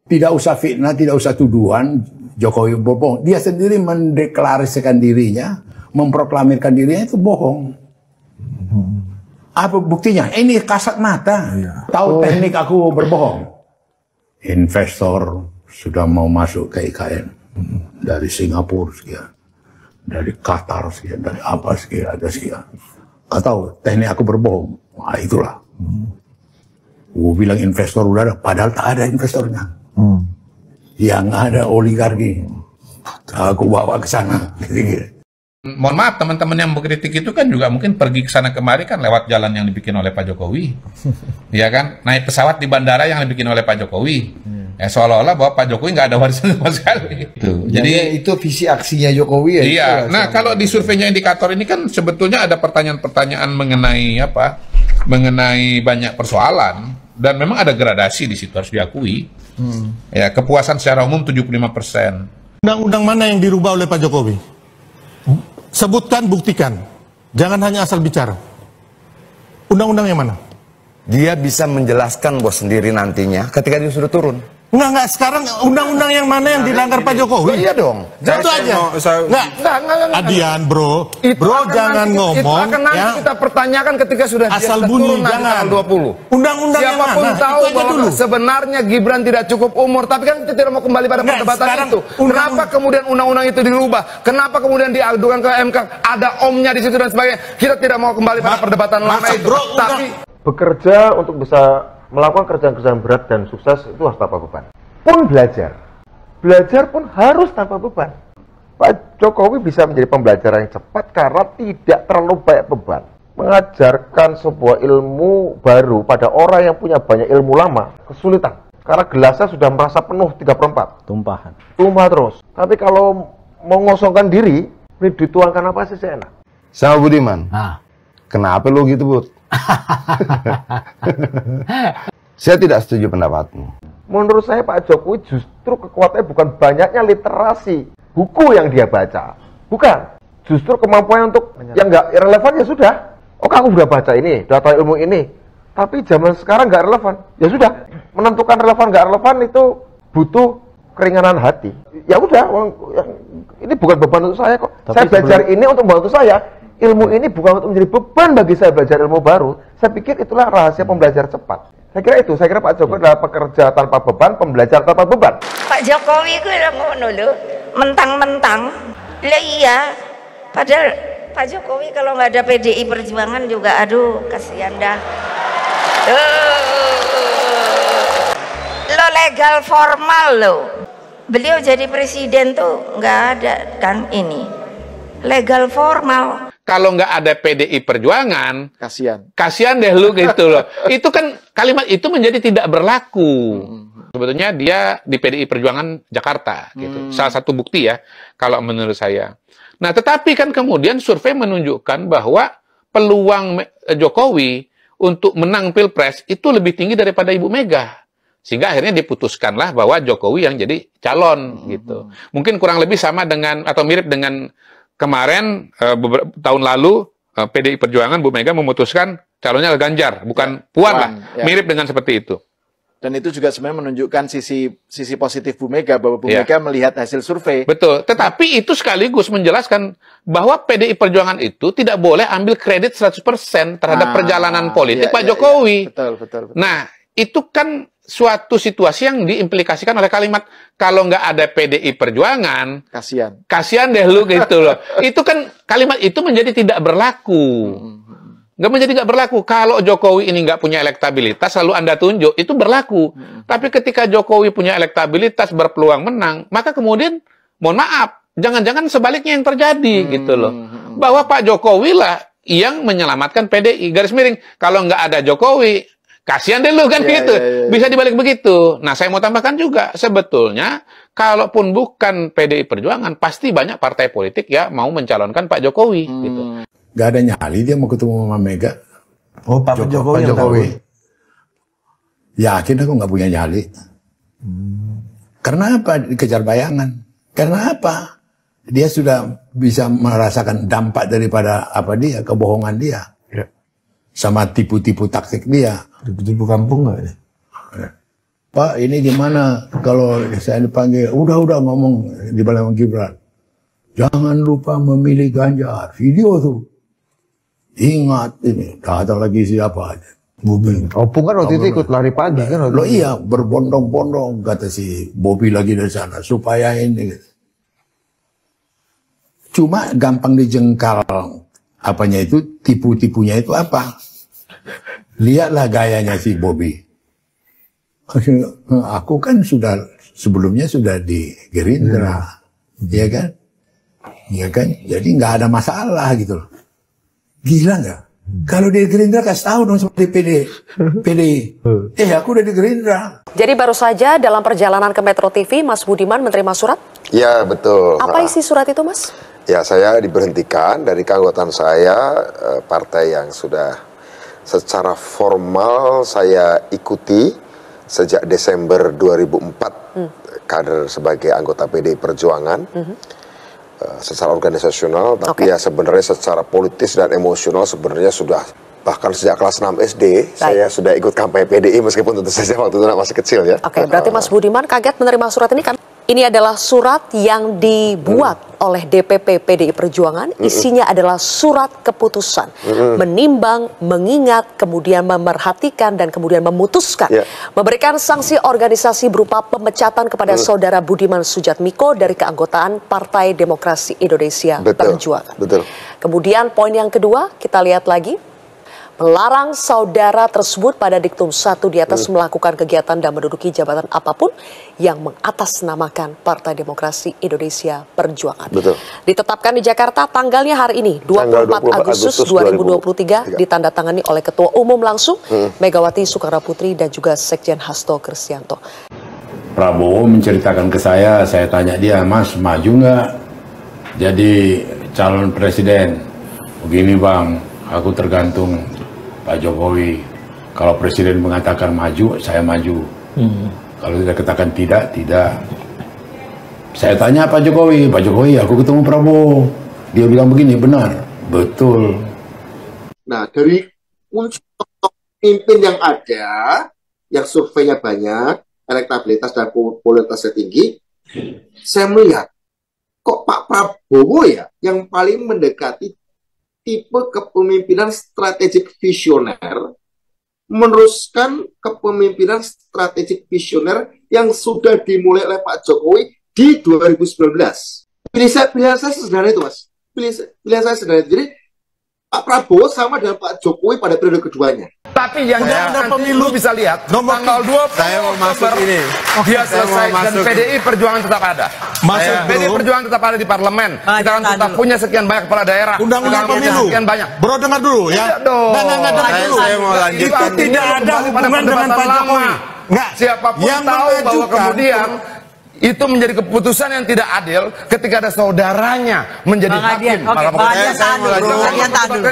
Tidak usah fitnah, tidak usah tuduhan Jokowi berbohong. Dia sendiri mendeklarasikan dirinya, memproklamirkan dirinya itu bohong. Apa buktinya? Ini kasat mata. Tahu teknik aku berbohong. Investor sudah mau masuk ke IKN. Dari Singapura sekian. Dari Qatar sekian. Dari apa sekian. Ada sekian. Atau teknik aku berbohong. Wah itulah. Gue bilang investor udah ada. Padahal tak ada investornya. Yang ada oligarki. Aku bawa ke sana. Mohon maaf teman-teman yang mengkritik itu kan juga mungkin pergi ke sana kemari kan lewat jalan yang dibikin oleh Pak Jokowi. Ya kan? Naik pesawat di bandara yang dibikin oleh Pak Jokowi. Seolah-olah bahwa Pak Jokowi nggak ada warisan sama sekali. Jadi itu visi aksinya Jokowi ya. Iya. Nah, kalau di surveinya indikator ini kan sebetulnya ada pertanyaan-pertanyaan mengenai apa? Mengenai banyak persoalan dan memang ada gradasi di situ harus diakui. Ya, kepuasan secara umum 75%. Undang-undang mana yang dirubah oleh Pak Jokowi? Sebutkan, buktikan. Jangan hanya asal bicara. Undang-undang yang mana? Dia bisa menjelaskan bos sendiri nantinya ketika dia sudah turun. Enggak, sekarang undang-undang yang mana yang dilanggar Pak Jokowi? Iya dong. Itu aja. Enggak. Adian, bro. Bro, jangan ngomong. Itu akan nanti kita pertanyakan ketika sudah asal dia bunyi, turun nanti jangan. tanggal 20. Undang-undang yang mana? Siapapun tahu bahwa dulu. sebenarnya Gibran tidak cukup umur. Tapi kan kita tidak mau kembali pada perdebatan itu. Kenapa kemudian undang-undang itu dirubah? Kenapa kemudian diadukan ke MK? Ada omnya di situ dan sebagainya. Kita tidak mau kembali pada perdebatan lama itu. Tapi bekerja untuk bisa melakukan kerjaan-kerjaan berat dan sukses itu harus tanpa beban. Pun belajar pun harus tanpa beban. Pak Jokowi bisa menjadi pembelajaran yang cepat karena tidak terlalu banyak beban. Mengajarkan sebuah ilmu baru pada orang yang punya banyak ilmu lama kesulitan. Karena gelasnya sudah merasa penuh 3/4. Tumpah terus. Tapi kalau mengosongkan diri, ini dituangkan apa sih enak. Sama Budiman. Kenapa lo gitu, Bud? Saya tidak setuju pendapatmu. Menurut saya Pak Jokowi justru kekuatannya bukan banyaknya literasi buku yang dia baca, bukan. Justru kemampuan untuk yang nggak relevan ya sudah. Oh, aku udah baca ini, udah tahu ilmu ini. Tapi zaman sekarang nggak relevan. Ya sudah, menentukan relevan nggak relevan itu butuh keringanan hati. Ya udah, ini bukan beban untuk saya kok. Tapi saya belajar ini untuk membantu saya. Ilmu ini bukan untuk menjadi beban bagi saya belajar ilmu baru. Saya pikir itulah rahasia pembelajar cepat. Saya kira itu. Saya kira Pak Jokowi adalah pekerja tanpa beban, pembelajar tanpa beban. Pak Jokowi itu udah ngono lho, mentang-mentang. Lah iya. Padahal Pak Jokowi kalau nggak ada PDI Perjuangan juga, aduh, kasihan dah. Lo legal formal lo. Beliau jadi presiden tuh nggak ada kan ini. Legal formal. Kalau nggak ada PDI Perjuangan, Kasihan deh lu gitu loh. Itu kan kalimat itu menjadi tidak berlaku. Sebetulnya dia di PDI Perjuangan Jakarta gitu. Salah satu bukti ya kalau menurut saya. Nah, tetapi kan kemudian survei menunjukkan bahwa peluang Jokowi untuk menang Pilpres itu lebih tinggi daripada Ibu Mega. Sehingga akhirnya diputuskanlah bahwa Jokowi yang jadi calon gitu. Mungkin kurang lebih sama dengan atau mirip dengan kemarin beberapa tahun lalu PDI Perjuangan Bu Mega memutuskan calonnya Ganjar, bukan Puan lah. Mirip dengan seperti itu. Dan itu juga sebenarnya menunjukkan sisi positif Bu Mega, bahwa Bu Mega melihat hasil survei. Betul, tetapi itu sekaligus menjelaskan bahwa PDI Perjuangan itu tidak boleh ambil kredit 100% terhadap perjalanan politik Pak Jokowi. Betul. Nah, itu kan suatu situasi yang diimplikasikan oleh kalimat kalau nggak ada PDI Perjuangan, kasihan deh lu gitu loh. Itu kan kalimat itu menjadi tidak berlaku. Nggak berlaku. Kalau Jokowi ini nggak punya elektabilitas, lalu Anda tunjuk, itu berlaku. Tapi ketika Jokowi punya elektabilitas, berpeluang menang, maka kemudian, mohon maaf, jangan-jangan sebaliknya yang terjadi, gitu loh. Bahwa Pak Jokowi lah yang menyelamatkan PDI. Garis miring, kalau nggak ada Jokowi, kasihan deh lu kan gitu. Bisa dibalik begitu. Nah, saya mau tambahkan juga, sebetulnya, kalaupun bukan PDI Perjuangan, pasti banyak partai politik ya mau mencalonkan Pak Jokowi, gitu. Gak ada nyali dia mau ketemu sama Mega. Oh, Pak Jokowi. Yakin aku nggak punya nyali. Karena apa? Dikejar bayangan. Karena apa? Dia sudah bisa merasakan dampak daripada kebohongan dia. Sama tipu-tipu taktik dia. Tipu-tipu kampung nggak ya? Pak, ini gimana kalau saya dipanggil? Udah ngomong di Balai Gibran. Jangan lupa memilih Ganjar. Video tuh. Ingat ini. Datang lagi siapa? Bobi. Opung kan waktu itu ikut lari pagi kan? Lo iya, berbondong-bondong kata si Bobi lagi dari sana supaya ini. Cuma gampang dijengkal. Apanya itu, tipu-tipunya itu apa? Lihatlah gayanya si Bobi. Aku kan sebelumnya sudah di Gerindra, ya kan? Ya kan? Jadi nggak ada masalah gitu loh. Gila nggak? Kalau di Gerindra kasih tahu dong seperti PDI. Aku udah di Gerindra. Jadi baru saja dalam perjalanan ke Metro TV, Mas Budiman menerima surat? Ya betul. Apa isi surat itu, Mas? Ya, saya diberhentikan dari keanggotaan saya, partai yang sudah secara formal saya ikuti sejak Desember 2004 kader sebagai anggota PDI Perjuangan secara organisasional, tapi ya sebenarnya secara politis dan emosional sebenarnya sudah bahkan sejak kelas 6 SD saya sudah ikut kampanye PDI meskipun tentu saja waktu itu masih kecil ya. Oke, berarti Mas Budiman kaget menerima surat ini kan? Ini adalah surat yang dibuat oleh DPP PDI Perjuangan. Isinya adalah surat keputusan. Menimbang, mengingat, kemudian memerhatikan, dan kemudian memutuskan. Memberikan sanksi organisasi berupa pemecatan kepada Saudara Budiman Sujatmiko dari keanggotaan Partai Demokrasi Indonesia Perjuangan. Kemudian poin yang kedua, kita lihat lagi. Melarang saudara tersebut pada diktum 1 di atas melakukan kegiatan dan menduduki jabatan apapun yang mengatasnamakan Partai Demokrasi Indonesia Perjuangan. Ditetapkan di Jakarta tanggalnya hari ini, 24 Agustus 2023, ditandatangani oleh Ketua Umum langsung Megawati Soekarnoputri dan juga Sekjen Hasto Kristianto. Prabowo menceritakan ke saya tanya dia, Mas maju nggak jadi calon presiden? Begini Bang, aku tergantung Pak Jokowi. Kalau presiden mengatakan maju, saya maju. Kalau tidak katakan tidak, tidak. Saya tanya Pak Jokowi, aku ketemu Prabowo. Dia bilang begini, benar, betul. Nah, dari pemimpin yang ada, yang surveinya banyak, elektabilitas dan popularitasnya tinggi, saya melihat, kok Pak Prabowo ya, yang paling mendekati tipe kepemimpinan strategik visioner, meneruskan kepemimpinan strategik visioner yang sudah dimulai oleh Pak Jokowi di 2019. Pilihan saya sederhana itu, Mas. Pilihan saya sederhana itu. Jadi, Pak Prabowo sama dengan Pak Jokowi pada periode keduanya. Tapi yang nanti pemilu bisa lihat, tanggal 20 saya mau masuk ini. Dia selesai dan PDI Perjuangan tetap ada. PDI Perjuangan tetap ada di parlemen. Kita akan tetap punya sekian banyak kepala daerah. Undang-undang pemilu. Sekian banyak. Bro dengar dulu ya. Saya mau lanjutkan. Tidak ada hubungan dengan Pak Jokowi. Enggak. Siapapun yang tahu bahwa kemudian itu menjadi keputusan yang tidak adil ketika ada saudaranya menjadi hakim.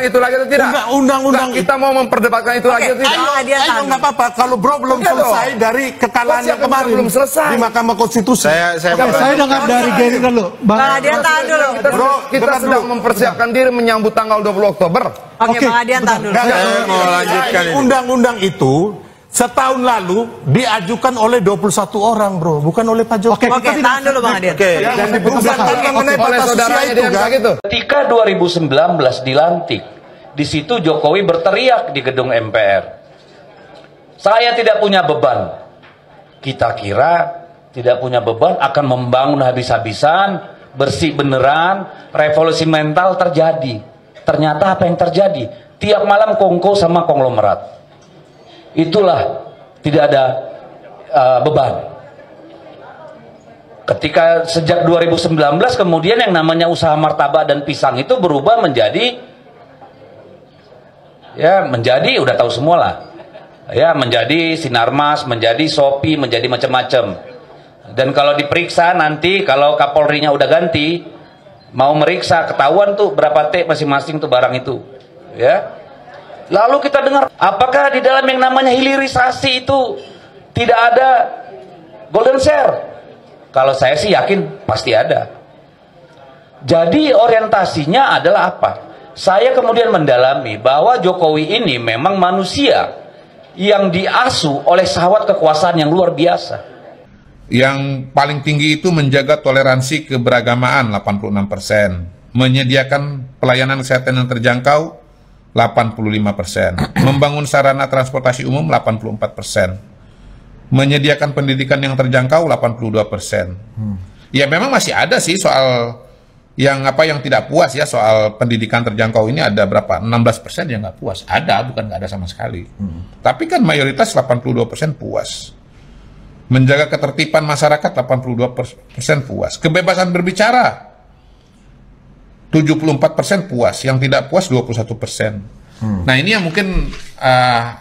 Itu lagi atau tidak? Undang-undang kita mau memperdebatkan itu lagi atau tidak? Ayo nggak apa-apa. Kalau Bro belum selesai dari kekalahan yang kemarin belum selesai di Mahkamah Konstitusi. Saya dengar dari Gerindra dulu. Bang Adian tahan dulu. Kita sedang mempersiapkan diri menyambut tanggal 20 Oktober. Oke, Bang Adian tahan dulu. Saya mau lanjutkan ini. Undang-undang itu setahun lalu diajukan oleh 21 orang, Bro, bukan oleh Pak Jokowi. Oke, tahan dulu Bang Adian. Dan diputuskan oleh saudaranya dia begitu. Ketika 2019 dilantik, di situ Jokowi berteriak di gedung MPR. Saya tidak punya beban. Kita kira tidak punya beban akan membangun habis-habisan, bersih beneran, revolusi mental terjadi. Ternyata apa yang terjadi? Tiap malam kongko sama konglomerat. Itulah tidak ada beban. Ketika sejak 2019 kemudian yang namanya usaha martabak dan pisang itu berubah menjadi udah tahu semua lah. Ya, menjadi Sinarmas, menjadi Shopee, menjadi macam-macam. Dan kalau diperiksa nanti kalau Kapolrinya udah ganti, mau meriksa ketahuan tuh berapa T masing-masing tuh barang itu. Ya. Lalu kita dengar, apakah di dalam yang namanya hilirisasi itu tidak ada golden share? Kalau saya sih yakin pasti ada. Jadi orientasinya adalah apa? Saya kemudian mendalami bahwa Jokowi ini memang manusia yang diasuh oleh syahwat kekuasaan yang luar biasa. Yang paling tinggi itu menjaga toleransi keberagamaan 86%, menyediakan pelayanan kesehatan yang terjangkau 85%, membangun sarana transportasi umum 84%, menyediakan pendidikan yang terjangkau 82%. Ya memang masih ada sih soal yang tidak puas ya, soal pendidikan terjangkau ini ada berapa? 16% yang nggak puas. Ada, bukan nggak ada sama sekali. Tapi kan mayoritas 82% puas. Menjaga ketertiban masyarakat 82% puas. Kebebasan berbicara 74% puas, yang tidak puas 21%. Nah ini yang mungkin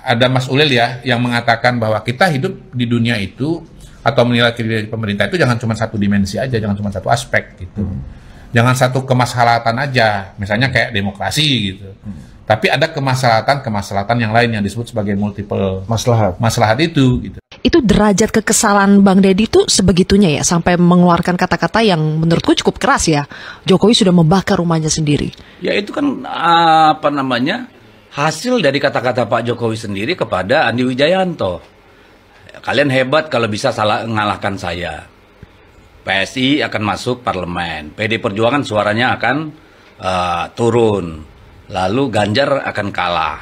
ada Mas Ulil ya yang mengatakan bahwa kita hidup di dunia itu atau menilai kinerja pemerintah itu jangan cuma satu dimensi aja, jangan cuma satu aspek gitu. Jangan satu kemaslahatan aja, misalnya kayak demokrasi gitu. Tapi ada kemaslahatan yang lain yang disebut sebagai multiple maslahat itu gitu. Itu derajat kekesalan Bang Deddy itu sebegitunya ya, sampai mengeluarkan kata-kata yang menurutku cukup keras ya. Jokowi sudah membakar rumahnya sendiri. Ya itu kan hasil dari kata-kata Pak Jokowi sendiri kepada Andi Wijayanto. Kalian hebat kalau bisa ngalahkan saya. PSI akan masuk parlemen, PD Perjuangan suaranya akan turun, lalu Ganjar akan kalah.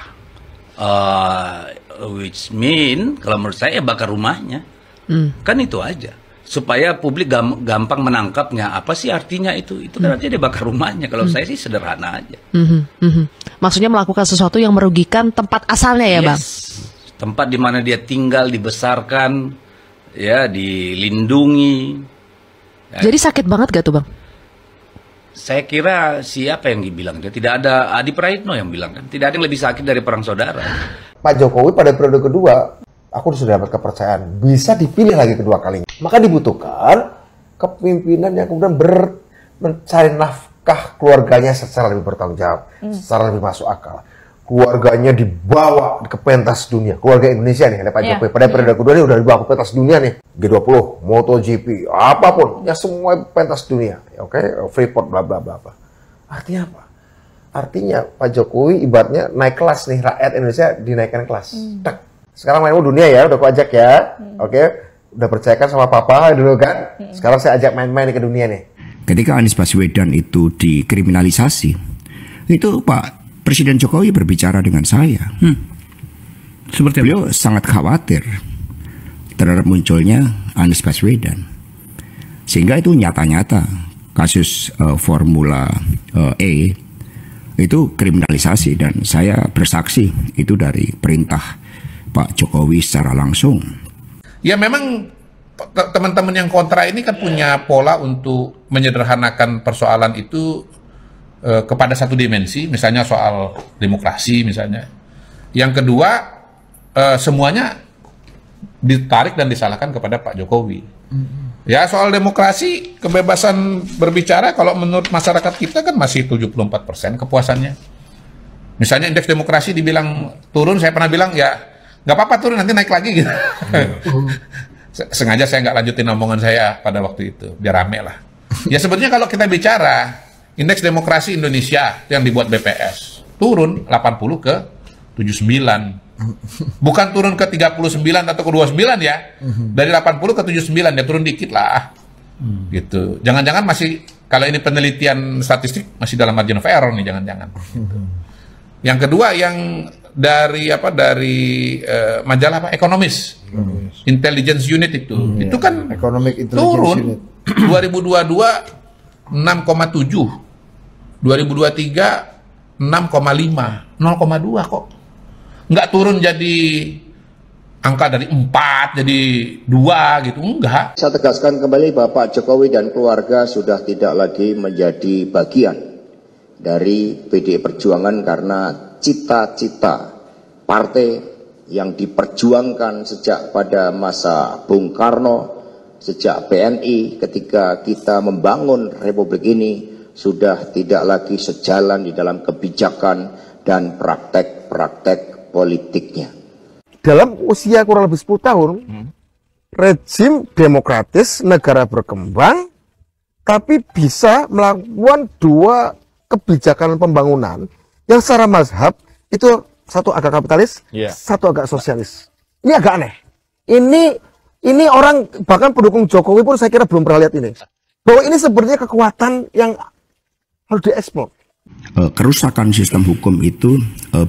Which mean kalau menurut saya bakar rumahnya. Kan itu aja. Supaya publik gampang menangkapnya. Apa sih artinya itu? Itu kan artinya dia bakar rumahnya. Kalau saya sih sederhana aja. Maksudnya melakukan sesuatu yang merugikan tempat asalnya ya, Bang? Tempat di mana dia tinggal, dibesarkan, ya, dilindungi. Ya. Jadi sakit banget gak tuh, Bang? Saya kira siapa yang dibilang? Dia tidak ada, Adi Praitno yang bilang kan. Tidak ada yang lebih sakit dari perang saudara. Pak Jokowi pada periode kedua, aku sudah dapat kepercayaan, bisa dipilih lagi kedua kalinya. Maka dibutuhkan kepemimpinan yang kemudian mencari nafkah keluarganya secara lebih bertanggung jawab, secara lebih masuk akal. Keluarganya dibawa ke pentas dunia. Keluarga Indonesia nih, ada Pak Jokowi. Pada periode kedua ini udah dibawa ke pentas dunia nih. G20, MotoGP, apapun. Ya semua pentas dunia. Oke, Freeport, bla bla bla. Artinya apa? Artinya Pak Jokowi ibaratnya naik kelas nih, rakyat Indonesia dinaikkan kelas. Sekarang main dunia ya, udah aku ajak ya. Oke, udah percayakan sama papa dulu kan. Sekarang saya ajak main-main ke dunia nih. Ketika Anies Baswedan itu dikriminalisasi, itu Pak Presiden Jokowi berbicara dengan saya. Seperti beliau sangat khawatir terhadap munculnya Anies Baswedan. Sehingga itu nyata-nyata kasus Formula E itu kriminalisasi, dan saya bersaksi itu dari perintah Pak Jokowi secara langsung. Ya memang teman-teman yang kontra ini kan punya pola untuk menyederhanakan persoalan itu kepada satu dimensi, misalnya soal demokrasi misalnya. Yang kedua, semuanya ditarik dan disalahkan kepada Pak Jokowi. Ya soal demokrasi, kebebasan berbicara kalau menurut masyarakat kita kan masih 74% kepuasannya. Misalnya indeks demokrasi dibilang turun, saya pernah bilang ya nggak apa-apa turun, nanti naik lagi gitu. Sengaja saya nggak lanjutin omongan saya pada waktu itu, biar rame lah. Ya sebetulnya kalau kita bicara indeks demokrasi Indonesia yang dibuat BPS turun 80 ke 79. Bukan turun ke 39 atau ke 29 ya. Dari 80 ke 79 ya, turun dikit lah. Gitu. Jangan-jangan masih, kalau ini penelitian statistik masih dalam margin of error nih, jangan-jangan. Gitu. Yang kedua yang dari majalah Ekonomis. Intelligence Unit itu kan turun 2022 6,7, 2023 6,5, 0,2 kok. Nggak turun jadi angka dari 4 jadi 2 gitu, enggak. Saya tegaskan kembali bahwa Pak Jokowi dan keluarga sudah tidak lagi menjadi bagian dari PDI Perjuangan, karena cita-cita partai yang diperjuangkan sejak pada masa Bung Karno, sejak PNI, ketika kita membangun Republik ini, sudah tidak lagi sejalan di dalam kebijakan dan praktek-praktek politiknya. Dalam usia kurang lebih 10 tahun, rejim demokratis, negara berkembang, tapi bisa melakukan 2 kebijakan pembangunan yang secara mazhab itu satu agak kapitalis, Iya. satu agak sosialis. Ini agak aneh. Ini orang bahkan pendukung Jokowi pun saya kira belum pernah lihat ini. Bahwa ini sebenarnya kekuatan yang harus dieksplor. Kerusakan sistem hukum itu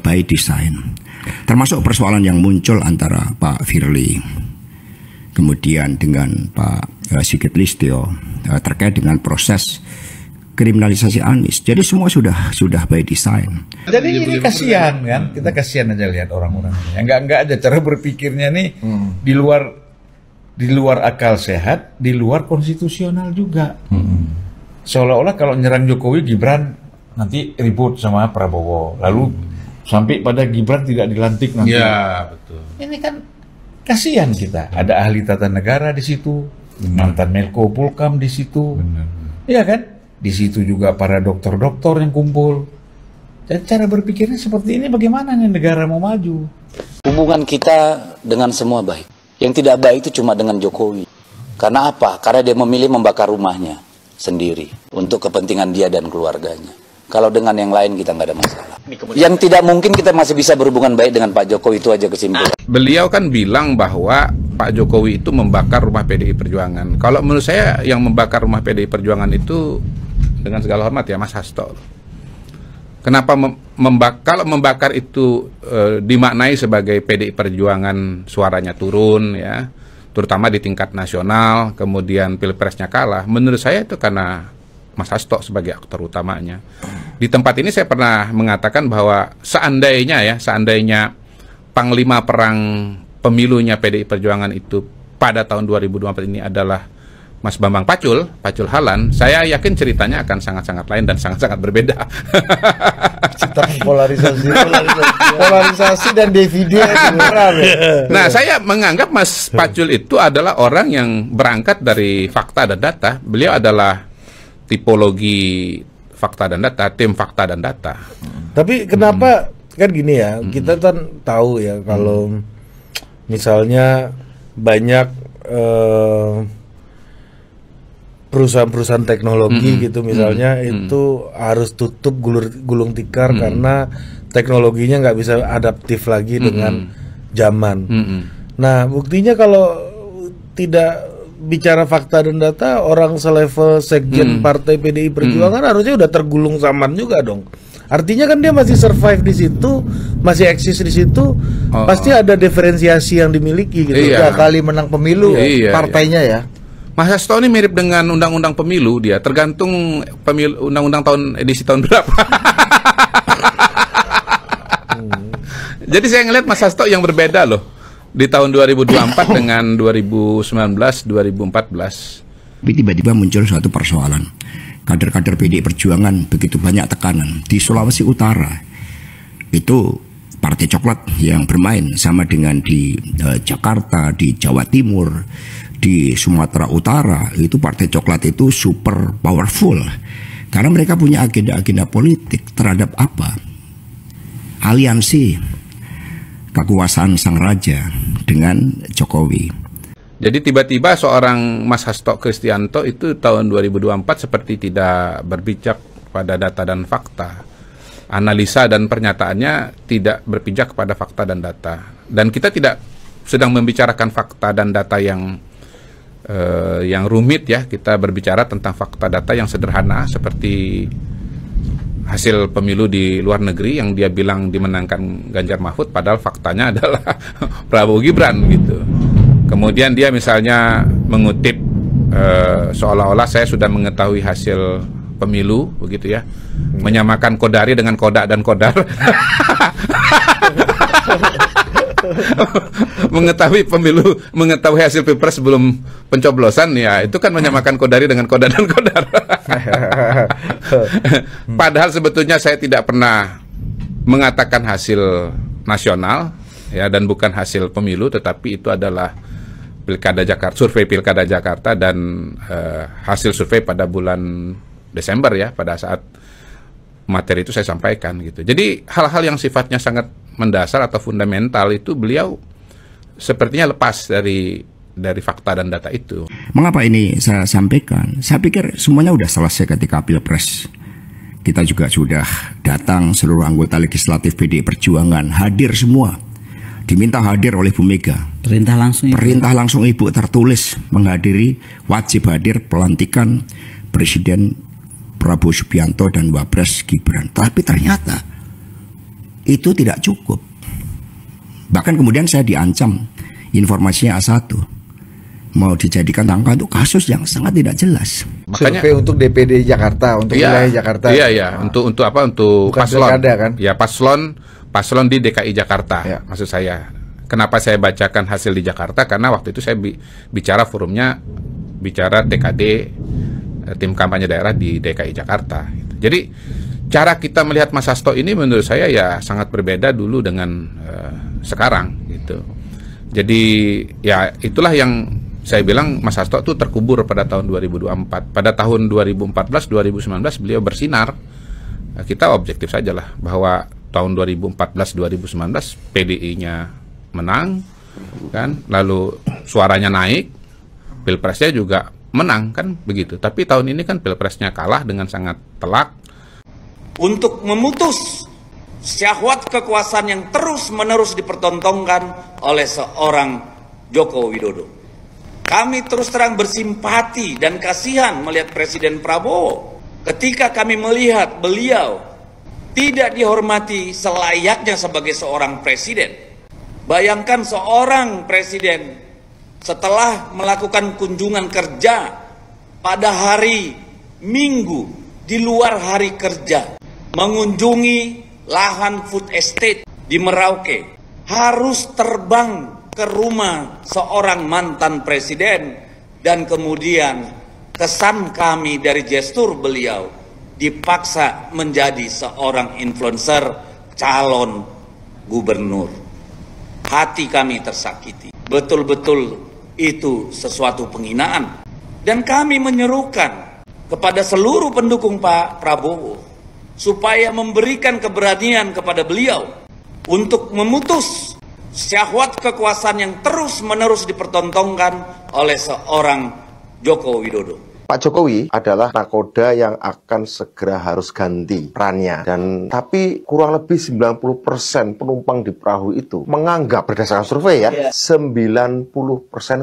by design. Termasuk persoalan yang muncul antara Pak Firly, kemudian dengan Pak Sigit Listio terkait dengan proses kriminalisasi Anies. Jadi semua sudah by design. Jadi ini kasihan kan, kita kasihan aja lihat orang-orang. Enggak ada cara berpikirnya nih di luar akal sehat, di luar konstitusional juga. Seolah-olah kalau nyerang Jokowi, Gibran nanti ribut sama Prabowo, lalu sampai pada Gibran tidak dilantik nanti. Ya, betul. Ini kan kasihan kita. Ada ahli tata negara di situ, mantan Menko Polhukam di situ, iya kan? Di situ juga para dokter-dokter yang kumpul. Dan cara berpikirnya seperti ini, bagaimana nih negara mau maju? Hubungan kita dengan semua baik. Yang tidak baik itu cuma dengan Jokowi. Karena apa? Karena dia memilih membakar rumahnya sendiri untuk kepentingan dia dan keluarganya. Kalau dengan yang lain kita nggak ada masalah. Yang tidak mungkin kita masih bisa berhubungan baik dengan Pak Jokowi, itu aja kesimpulan. Beliau kan bilang bahwa Pak Jokowi itu membakar rumah PDI Perjuangan. Kalau menurut saya yang membakar rumah PDI Perjuangan itu, dengan segala hormat ya, Mas Hasto. Kenapa kalau membakar itu dimaknai sebagai PDI Perjuangan suaranya turun ya, terutama di tingkat nasional, kemudian pilpresnya kalah. Menurut saya itu karena Mas Hasto sebagai aktor utamanya. Di tempat ini saya pernah mengatakan bahwa seandainya panglima perang pemilunya PDI Perjuangan itu pada tahun 2024 ini adalah Mas Bambang Pacul Halan, saya yakin ceritanya akan sangat-sangat lain dan sangat-sangat berbeda. Polarisasi dan dividen. Nah, saya menganggap Mas Pacul itu adalah orang yang berangkat dari fakta dan data. Beliau adalah tipologi fakta dan data, tim fakta dan data. Tapi kenapa kan gini ya, kita kan tahu ya kalau misalnya banyak perusahaan-perusahaan teknologi gitu misalnya itu harus tutup gulung tikar karena teknologinya nggak bisa adaptif lagi dengan zaman. Nah, buktinya kalau tidak bicara fakta dan data, orang selevel sekjen partai PDI Perjuangan harusnya udah tergulung zaman juga dong. Artinya kan dia masih survive di situ, masih eksis di situ, pasti ada diferensiasi yang dimiliki gitu. Tiga kali menang pemilu partainya ya. Mas Hasto ini mirip dengan undang-undang pemilu, dia tergantung pemilu undang-undang edisi tahun berapa. Jadi saya ngelihat Mas Hasto yang berbeda loh di tahun 2024 dengan 2019, 2014. Tapi tiba-tiba muncul suatu persoalan. Kader-kader PDI Perjuangan begitu banyak tekanan di Sulawesi Utara. Itu Partai Coklat yang bermain sama dengan di Jakarta, di Jawa Timur, di Sumatera Utara. Itu Partai Coklat itu super powerful karena mereka punya agenda-agenda politik terhadap apa? Aliansi kekuasaan sang raja dengan Jokowi. Jadi tiba-tiba seorang Mas Hasto Kristianto itu tahun 2024 seperti tidak berpijak pada data dan fakta. Analisa dan pernyataannya tidak berpijak kepada fakta dan data. Dan kita tidak sedang membicarakan fakta dan data yang rumit ya. Kita berbicara tentang fakta data yang sederhana seperti hasil pemilu di luar negeri yang dia bilang dimenangkan Ganjar Mahfud, padahal faktanya adalah Prabowo Gibran gitu. Kemudian dia misalnya mengutip seolah-olah saya sudah mengetahui hasil pemilu begitu ya, menyamakan Kodari dengan Kodak dan Kodar. Mengetahui pemilu, mengetahui hasil pilpres sebelum pencoblosan ya, itu kan menyamakan Kodari dengan Kodak dan Kodar. Padahal sebetulnya saya tidak pernah mengatakan hasil nasional ya, dan bukan hasil pemilu, tetapi itu adalah Pilkada Jakarta, survei Pilkada Jakarta dan hasil survei pada bulan Desember ya, pada saat materi itu saya sampaikan gitu. Jadi hal-hal yang sifatnya sangat mendasar atau fundamental itu beliau sepertinya lepas dari fakta dan data itu. Mengapa ini saya sampaikan? Saya pikir semuanya udah selesai ketika Pilpres kita juga sudah datang, seluruh anggota legislatif PDI Perjuangan hadir semua. Diminta hadir oleh Bu Mega. Perintah langsung Ibu. Perintah langsung Ibu tertulis menghadiri, wajib hadir pelantikan Presiden Prabowo Subianto dan Wapres Gibran. Tapi ternyata itu tidak cukup. Bahkan kemudian saya diancam, informasinya A1. Mau dijadikan angka untuk kasus yang sangat tidak jelas. Makanya survei untuk DPD Jakarta, untuk wilayah Jakarta. Iya, untuk apa? Untuk bukan paslon. Pilkada, kan? Ya, paslon di DKI Jakarta. Ya. Maksud saya. Kenapa saya bacakan hasil di Jakarta? Karena waktu itu saya bicara forumnya, bicara TKD, tim kampanye daerah di DKI Jakarta. Jadi cara kita melihat Mas Hasto ini menurut saya ya sangat berbeda dulu dengan sekarang gitu. Jadi ya itulah yang saya bilang Mas Hasto itu terkubur pada tahun 2024. Pada tahun 2014-2019 beliau bersinar. Kita objektif sajalah bahwa tahun 2014-2019 PDI-nya menang, kan? Lalu suaranya naik, pilpresnya juga menang, kan begitu. Tapi tahun ini kan pilpresnya kalah dengan sangat telak. Untuk memutus syahwat kekuasaan yang terus-menerus dipertontonkan oleh seorang Joko Widodo. Kami terus terang bersimpati dan kasihan melihat Presiden Prabowo ketika kami melihat beliau tidak dihormati selayaknya sebagai seorang presiden. Bayangkan seorang presiden setelah melakukan kunjungan kerja pada hari Minggu di luar hari kerja, mengunjungi lahan food estate di Merauke, harus terbang ke rumah seorang mantan presiden, dan kemudian kesan kami dari gestur beliau dipaksa menjadi seorang influencer calon gubernur. Hati kami tersakiti. Betul-betul itu sesuatu penghinaan. Dan kami menyerukan kepada seluruh pendukung Pak Prabowo supaya memberikan keberanian kepada beliau untuk memutus syahwat kekuasaan yang terus-menerus dipertontonkan oleh seorang Joko Widodo. Pak Jokowi adalah nakoda yang akan segera harus ganti perannya, tapi kurang lebih 90% penumpang di perahu itu menganggap, berdasarkan survei ya, 90%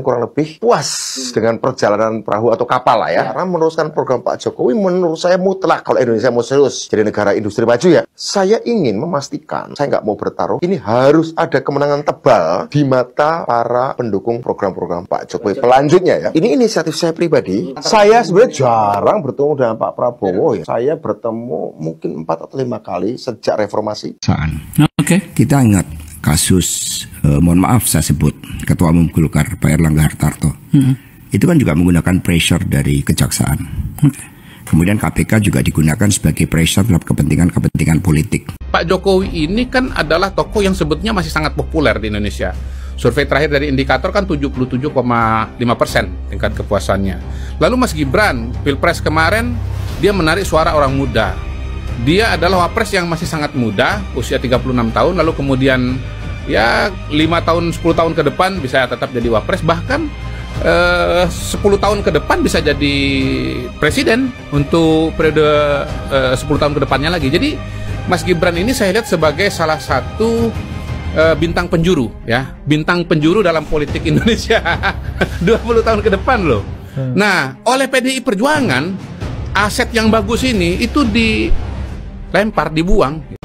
kurang lebih puas dengan perjalanan perahu atau kapal lah ya. Karena meneruskan program Pak Jokowi menurut saya mutlak kalau Indonesia mau serius jadi negara industri maju ya. Saya ingin memastikan, saya nggak mau bertaruh, ini harus ada kemenangan tebal di mata para pendukung program-program Pak Jokowi. Pelanjutnya ya, ini inisiatif saya pribadi. Saya sebenarnya jarang bertemu dengan Pak Prabowo ya. Saya bertemu mungkin 4 atau 5 kali sejak reformasi. Oke. Kita ingat kasus, mohon maaf saya sebut, Ketua Umum Golkar Pak Erlangga Hartarto. Itu kan juga menggunakan pressure dari kejaksaan. Kemudian KPK juga digunakan sebagai pressure dalam kepentingan politik. Pak Jokowi ini kan adalah tokoh yang sebetulnya masih sangat populer di Indonesia. Survei terakhir dari indikator kan 77,5% tingkat kepuasannya. Lalu Mas Gibran, Pilpres kemarin, dia menarik suara orang muda. Dia adalah wapres yang masih sangat muda, usia 36 tahun, lalu kemudian ya 5 tahun, 10 tahun ke depan bisa tetap jadi wapres, bahkan 10 tahun ke depan bisa jadi presiden untuk periode 10 tahun ke depannya lagi. Jadi Mas Gibran ini saya lihat sebagai salah satu bintang penjuru ya, bintang penjuru dalam politik Indonesia 20 tahun ke depan loh. Nah, oleh PDI Perjuangan aset yang bagus ini itu dilempar, dibuang.